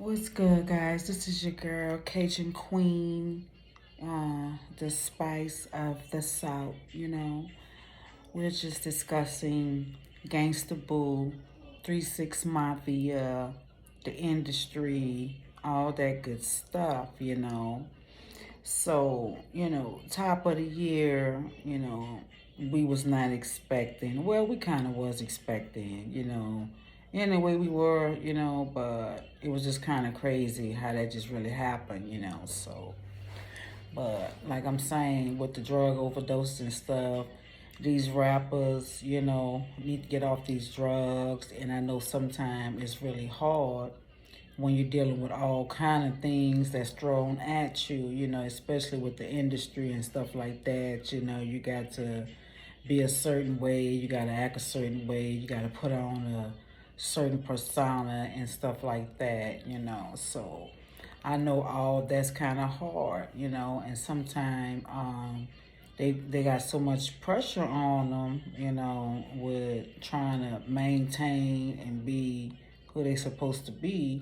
What's good, guys? This is your girl, Cajun Queen, the spice of the South. We're just discussing Gangsta Boo, 3 6 Mafia, the industry, all that good stuff. So, top of the year, we was not expecting. Well, we kind of was expecting. In the way we were, but it was just kind of crazy how that just really happened. So, but like I'm saying, with the drug overdose and stuff, these rappers, need to get off these drugs. And I know sometimes it's really hard when you're dealing with all kind of things that's thrown at you, especially with the industry and stuff like that. You got to be a certain way, you got to act a certain way, you got to put on a certain persona and stuff like that. So I know all that's kind of hard, and sometimes they got so much pressure on them, with trying to maintain and be who they supposed to be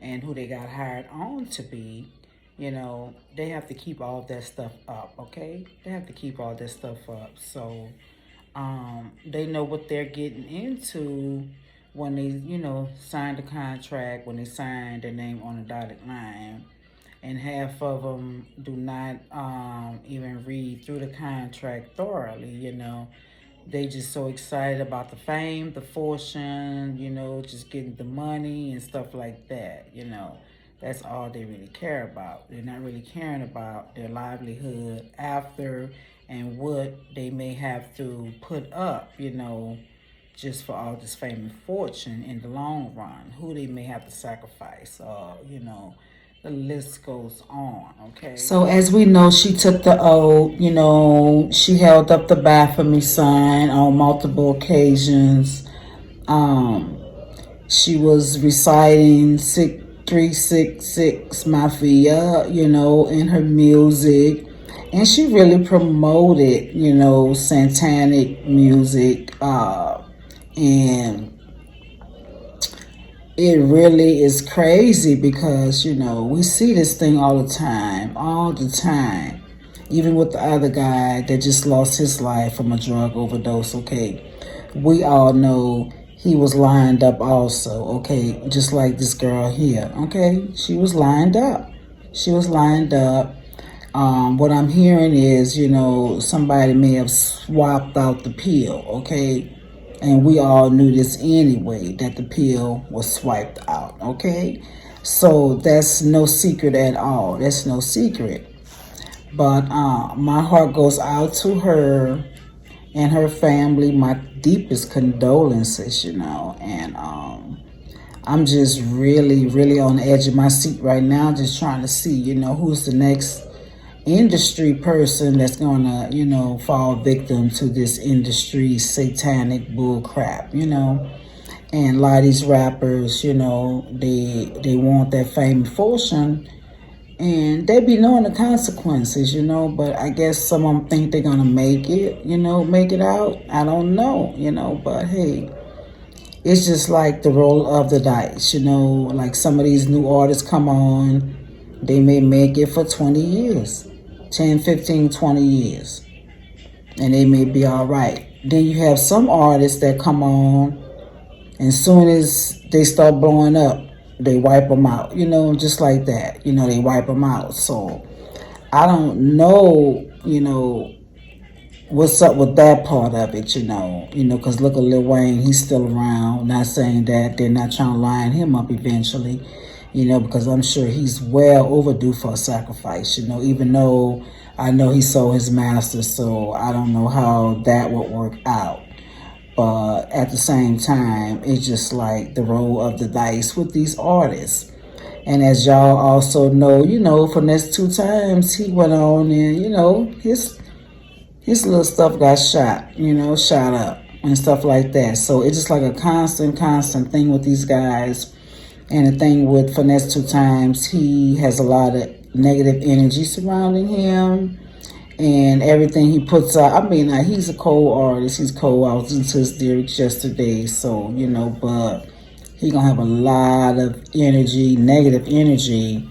and who they got hired on to be. They have to keep all that stuff up, okay? They have to keep all that stuff up. So they know what they're getting into when they, sign the contract, when they sign their name on the dotted line. And half of them do not even read through the contract thoroughly. They just so excited about the fame, the fortune, just getting the money and stuff like that. That's all they really care about. They're not really caring about their livelihood after and what they may have to put up, just for all this fame and fortune in the long run, who they may have to sacrifice, the list goes on, okay? So as we know, she took the oath, she held up the blasphemy sign on multiple occasions. She was reciting 366 Mafia, in her music. And she really promoted, satanic music. And it really is crazy because, we see this thing all the time. Even with the other guy that just lost his life from a drug overdose, okay? We all know he was lined up also, okay? Just like this girl here, okay? She was lined up. She was lined up. What I'm hearing is, somebody may have swapped out the pill, okay? And we all knew this anyway, that the pill was swiped out, okay? So that's no secret at all. That's no secret. But my heart goes out to her and her family. My deepest condolences, And I'm just really, really on the edge of my seat right now, just trying to see, who's the next industry person that's gonna, fall victim to this industry satanic bull crap, And a lot of these rappers, they want that fame and fortune, and they be knowing the consequences, but I guess some of them think they're gonna make it, make it out. I don't know, but hey, it's just like the roll of the dice, like some of these new artists come on, they may make it for 20 years. 10, 15, 20 years. And they may be all right. Then you have some artists that come on, and soon as they start blowing up, they wipe them out, just like that. They wipe them out. So I don't know, what's up with that part of it, because look at Lil Wayne, he's still around. Not saying that they're not trying to line him up eventually, because I'm sure he's well overdue for a sacrifice, even though I know he sold his master, so I don't know how that would work out. But at the same time, it's just like the roll of the dice with these artists. And as y'all also know, for next 2 times, he went on and, his little stuff got shot up and stuff like that. So it's just like a constant thing with these guys. And the thing with Finesse 2 times, he has a lot of negative energy surrounding him. And everything he puts out, I mean, he's a cold artist. He's cold. I was into his lyrics yesterday. So, but he gonna have a lot of energy, negative energy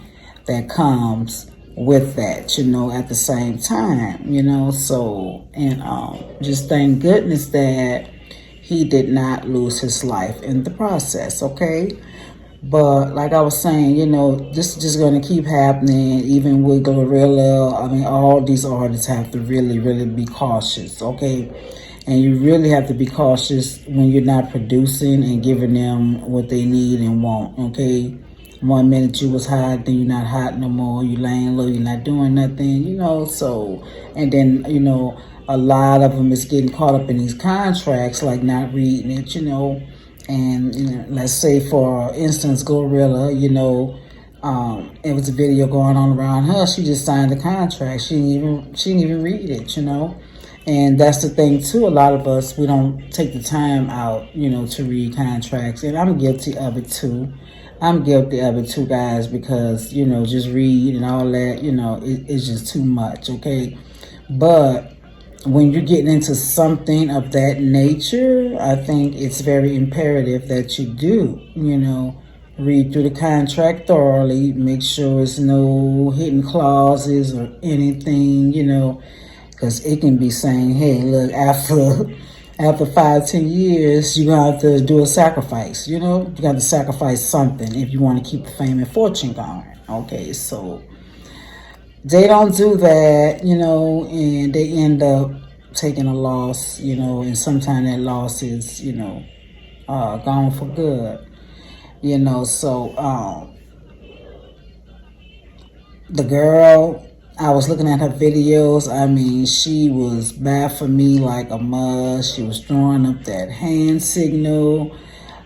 that comes with that, at the same time, so, and just thank goodness that he did not lose his life in the process, okay? But like I was saying, this is just going to keep happening, even with Glorilla. I mean, all these artists have to really, really be cautious, okay? And you really have to be cautious when you're not producing and giving them what they need and want, okay? One minute you was hot, then you're not hot no more. You laying low, you're not doing nothing, so, and then, a lot of them is getting caught up in these contracts, like not reading it, and let's say for instance, Gorilla, it was a video going on around her. She just signed the contract. She didn't even read it, And that's the thing too. A lot of us, we don't take the time out, to read contracts, and I'm guilty of it too. I'm guilty of it too, guys, because just read and all that, it's just too much, okay? But when you're getting into something of that nature, I think it's very imperative that you do, read through the contract thoroughly, make sure it's no hidden clauses or anything, because it can be saying, hey, look, after 5-10 years, you're gonna have to do a sacrifice, you got to sacrifice something if you want to keep the fame and fortune going. Okay, so they don't do that, and they end up taking a loss, and sometimes that loss is, gone for good, so the girl, I was looking at her videos. I mean, she was bad for me like a mug. She was throwing up that hand signal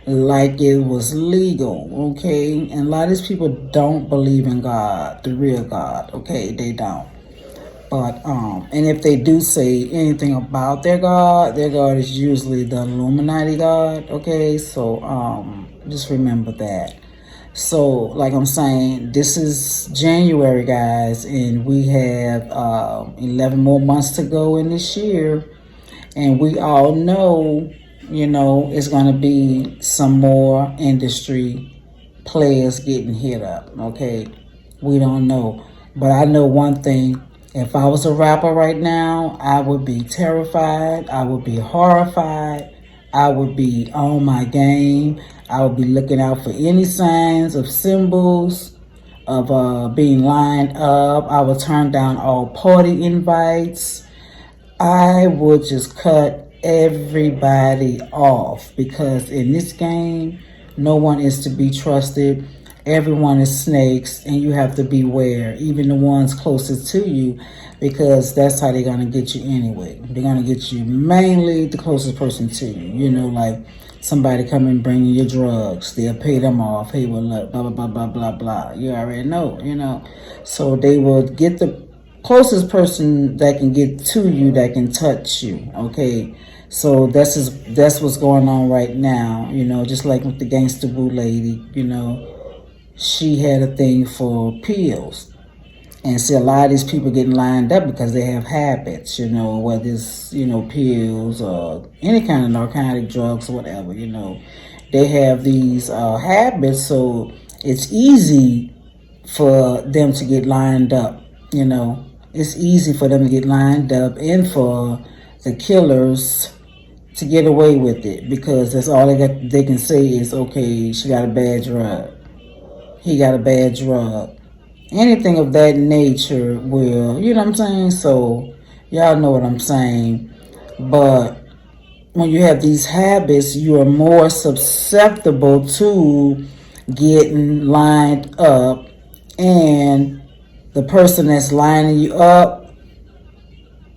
like it was legal, okay? And a lot of these people don't believe in God, the real God, okay? They don't. But, and if they do say anything about their God is usually the Illuminati God, okay? So, just remember that. So, like I'm saying, this is January, guys, and we have 11 more months to go in this year. And we all know, it's going to be some more industry players getting hit up, okay? We don't know. But I know one thing. If I was a rapper right now, I would be terrified. I would be horrified. I would be on my game. I would be looking out for any signs of symbols of being lined up. I would turn down all party invites. I would just cut everybody off, because in this game, no one is to be trusted. Everyone is snakes, and you have to beware, even the ones closest to you, because that's how they're going to get you anyway. They're going to get you mainly the closest person to you, like somebody come and bring you your drugs. They'll pay them off. Hey, well, look, blah, blah, blah, blah, blah, blah. You already know, So they will get the closest person that can get to you, that can touch you, okay? So that's what's going on right now, just like with the Gangsta Boo lady, she had a thing for pills. And see, a lot of these people getting lined up because they have habits, whether it's, pills or any kind of narcotic drugs or whatever, They have these habits, so it's easy for them to get lined up, It's easy for them to get lined up and for the killers to get away with it, because that's all they can say is, okay, she got a bad drug. He got a bad drug. Anything of that nature will, you know what I'm saying? So, y'all know what I'm saying. But when you have these habits, you are more susceptible to getting lined up, and the person that's lining you up,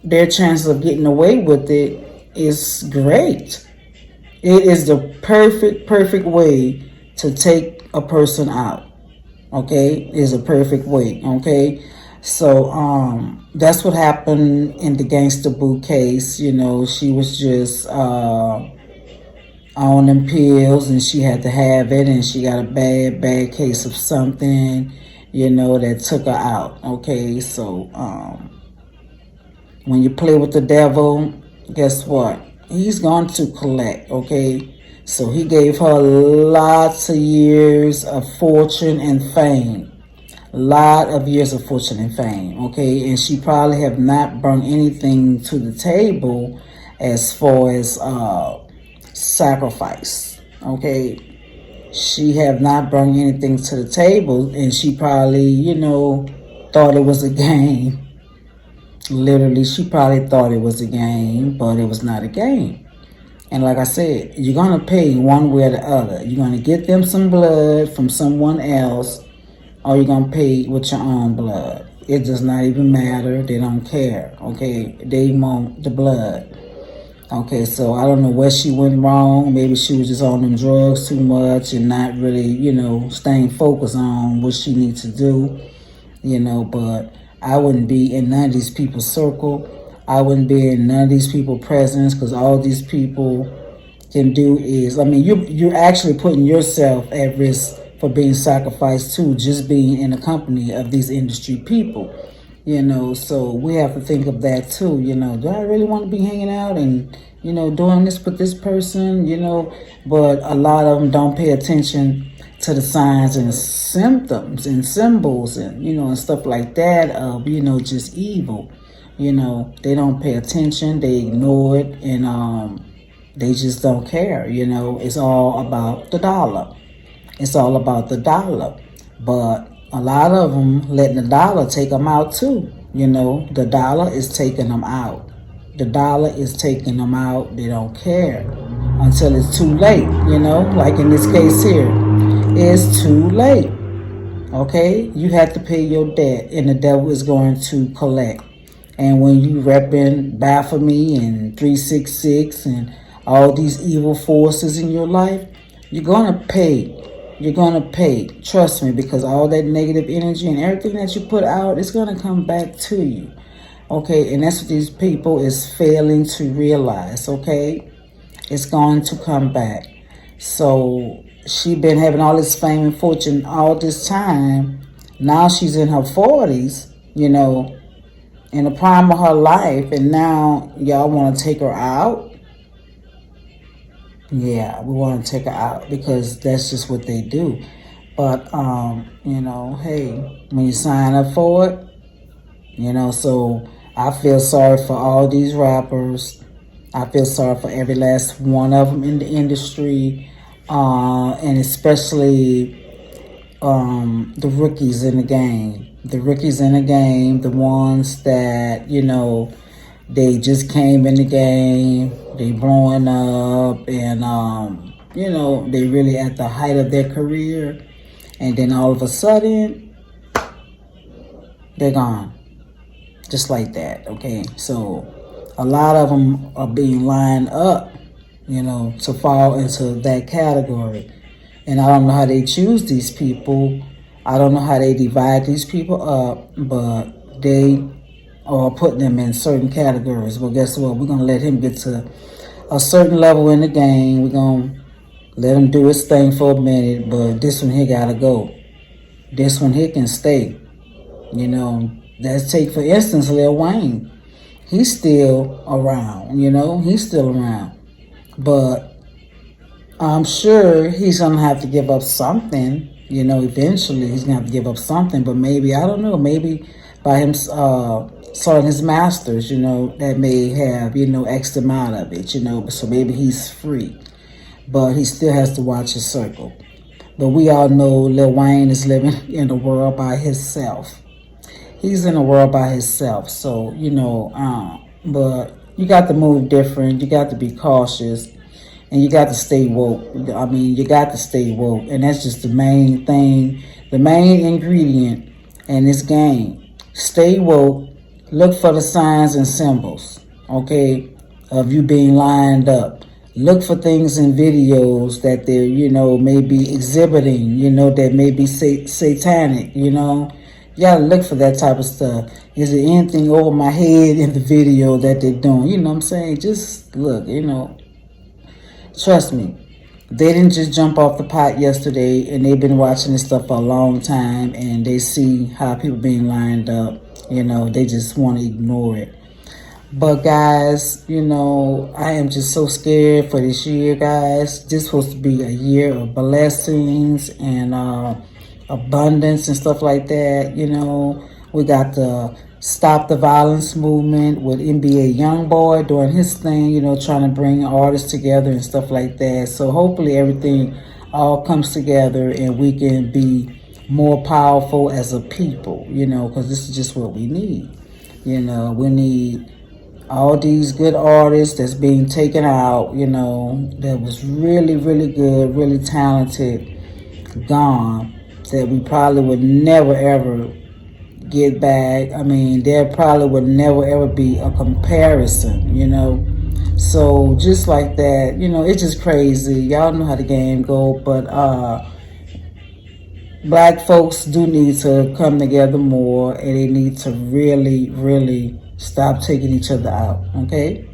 their chances of getting away with it is great. It is the perfect way to take a person out. Okay, is a perfect way. Okay, so that's what happened in the Gangsta Boo case. She was just on them pills, and she had to have it, and she got a bad case of something, that took her out. Okay, so when you play with the devil, guess what? He's going to collect. Okay, So he gave her lots of years of fortune and fame. A lot of years of fortune and fame, okay? And she probably have not brought anything to the table as far as sacrifice, okay? She have not brought anything to the table, and she probably, thought it was a game. Literally, she probably thought it was a game, but it was not a game. And like I said, you're going to pay one way or the other. You're going to get them some blood from someone else, or you're going to pay with your own blood. It does not even matter. They don't care, okay? They want the blood. Okay, so I don't know where she went wrong. Maybe she was just on them drugs too much and not really, staying focused on what she needs to do, but I wouldn't be in none of these people's circle. I wouldn't be in none of these people's presence, because all these people can do is, you're actually putting yourself at risk for being sacrificed too, just being in the company of these industry people. So we have to think of that too. Do I really want to be hanging out and, doing this with this person, but a lot of them don't pay attention to the signs and symptoms and symbols and, and stuff like that of, just evil. They don't pay attention, they ignore it, and they just don't care. It's all about the dollar. It's all about the dollar. But a lot of them letting the dollar take them out too. The dollar is taking them out. The dollar is taking them out. They don't care until it's too late. Like in this case here, it's too late. Okay, you have to pay your debt, and the devil is going to collect. And when you repping Baphomet and 366 and all these evil forces in your life, you're gonna pay. You're going to pay. Trust me, because all that negative energy and everything that you put out is going to come back to you. Okay, and that's what these people is failing to realize, okay? It's going to come back. So she been having all this fame and fortune all this time. Now she's in her 40s, in the prime of her life, and now y'all want to take her out? Yeah, we want to take her out because that's just what they do. But, hey, when you sign up for it, so I feel sorry for all these rappers. I feel sorry for every last one of them in the industry, and especially the rookies in the game. The rookies in the game, the ones that, they just came in the game, they blowing up, and, they really at the height of their career. And then all of a sudden, they're gone. Just like that, okay? So a lot of them are being lined up, to fall into that category. And I don't know how they choose these people. I don't know how they divide these people up, but they or putting them in certain categories. Well, guess what? We're going to let him get to a certain level in the game. We're going to let him do his thing for a minute, but this one here got to go. This one here can stay. Let's take, for instance, Lil Wayne. He's still around, he's still around. But I'm sure he's going to have to give up something, eventually he's going to have to give up something. But maybe, I don't know, maybe by him selling his masters, that may have, X amount of it, so maybe he's free. But he still has to watch his circle. But we all know Lil Wayne is living in the world by himself. He's in the world by himself. So, but you got to move different. You got to be cautious. And you got to stay woke. You got to stay woke. And that's just the main thing, the main ingredient in this game. Stay woke. Look for the signs and symbols, okay, of you being lined up. Look for things in videos that they're, maybe exhibiting, that may be satanic, You gotta look for that type of stuff. Is there anything over my head in the video that they're doing? You know what I'm saying? Just look, Trust me. They didn't just jump off the pot yesterday, and they've been watching this stuff for a long time, and they see how people being lined up. They just want to ignore it. But guys, I am just so scared for this year, guys. This supposed to be a year of blessings and abundance and stuff like that. We got the Stop the Violence movement with NBA YoungBoy doing his thing. Trying to bring artists together and stuff like that. So hopefully everything all comes together and we can be more powerful as a people. Because this is just what we need. We need all these good artists that's being taken out, that was really, really good, really talented, gone, that we probably would never ever get back. I mean, there probably would never ever be a comparison. So just like that, it's just crazy. Y'all know how the game go, but black folks do need to come together more, and they need to really, really stop taking each other out, okay?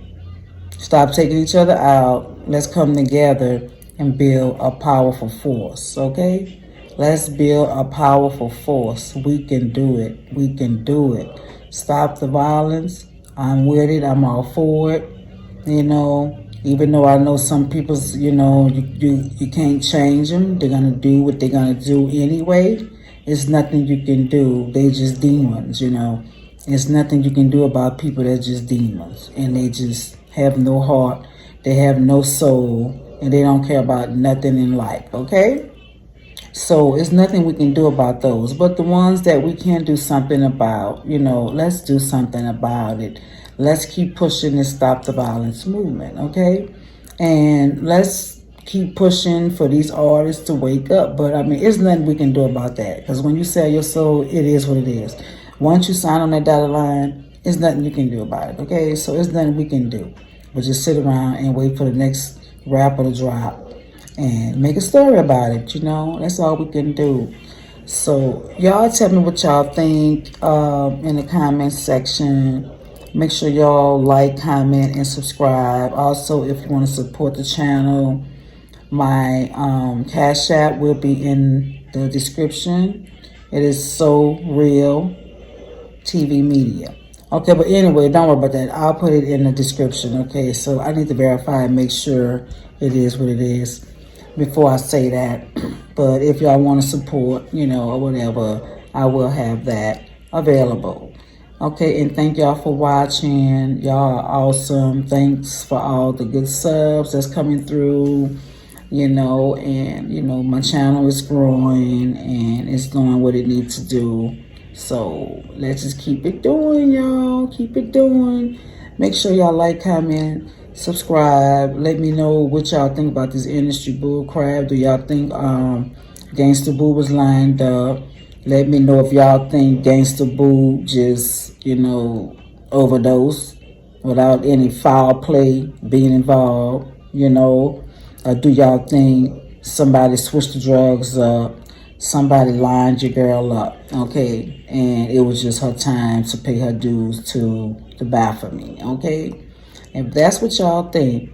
Stop taking each other out. Let's come together and build a powerful force, okay? Let's build a powerful force. We can do it. We can do it. Stop the violence. I'm with it. I'm all for it. Even though I know some people's, you can't change them. They're going to do what they're going to do anyway. It's nothing you can do. They just demons, There's nothing you can do about people that's just demons. And they just have no heart. They have no soul. And they don't care about nothing in life, okay? So it's nothing we can do about those. But the ones that we can do something about, let's do something about it. Let's keep pushing this Stop the Violence movement, okay? And let's keep pushing for these artists to wake up. But, I mean, it's nothing we can do about that. Because when you sell your soul, it is what it is. Once you sign on that dotted line, it's nothing you can do about it, okay? So it's nothing we can do. But just sit around and wait for the next rapper to drop and make a story about it, That's all we can do. So y'all tell me what y'all think in the comment section. Make sure y'all like, comment, and subscribe. Also, if you want to support the channel, my Cash App will be in the description. It is So Real TV Media. Okay, but anyway, don't worry about that. I'll put it in the description, okay? So I need to verify and make sure it is what it is before I say that. But if y'all want to support, or whatever, I will have that available. Okay, and thank y'all for watching. Y'all are awesome. Thanks for all the good subs that's coming through, and, my channel is growing and it's doing what it needs to do. So let's just keep it doing, y'all. Keep it doing. Make sure y'all like, comment, subscribe. Let me know what y'all think about this industry bull crap. Do y'all think Gangsta Boo was lined up? Let me know if y'all think Gangsta Boo just, overdosed without any foul play being involved, Or do y'all think somebody switched the drugs up? Somebody lined your girl up, okay? And it was just her time to pay her dues to the Baphomet, okay? If that's what y'all think,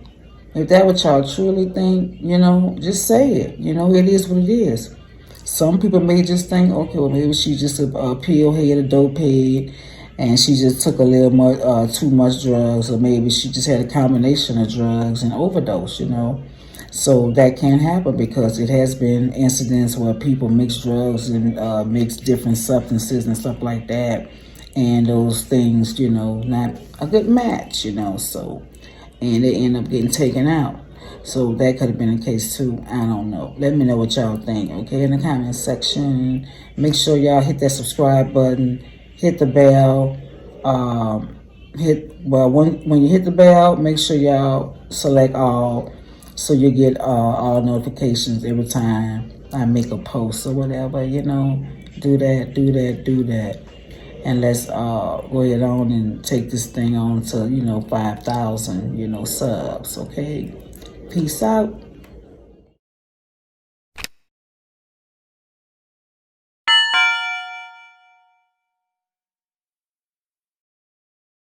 if that's what y'all truly think, just say it. It is what it is. Some people may just think, okay, well, maybe she's just a pill head, a dope head, and she just took a little too much drugs, or maybe she just had a combination of drugs and overdose, So that can happen because it has been incidents where people mix drugs and mix different substances and stuff like that. And those things, not a good match, so, and they end up getting taken out. So that could have been the case too. I don't know. Let me know what y'all think, okay, in the comment section. Make sure y'all hit that subscribe button, hit the bell. When you hit the bell, make sure y'all select all, so you get all notifications every time I make a post or whatever, Do that. And let's go ahead on and take this thing on to, 5,000, subs, okay? Peace out.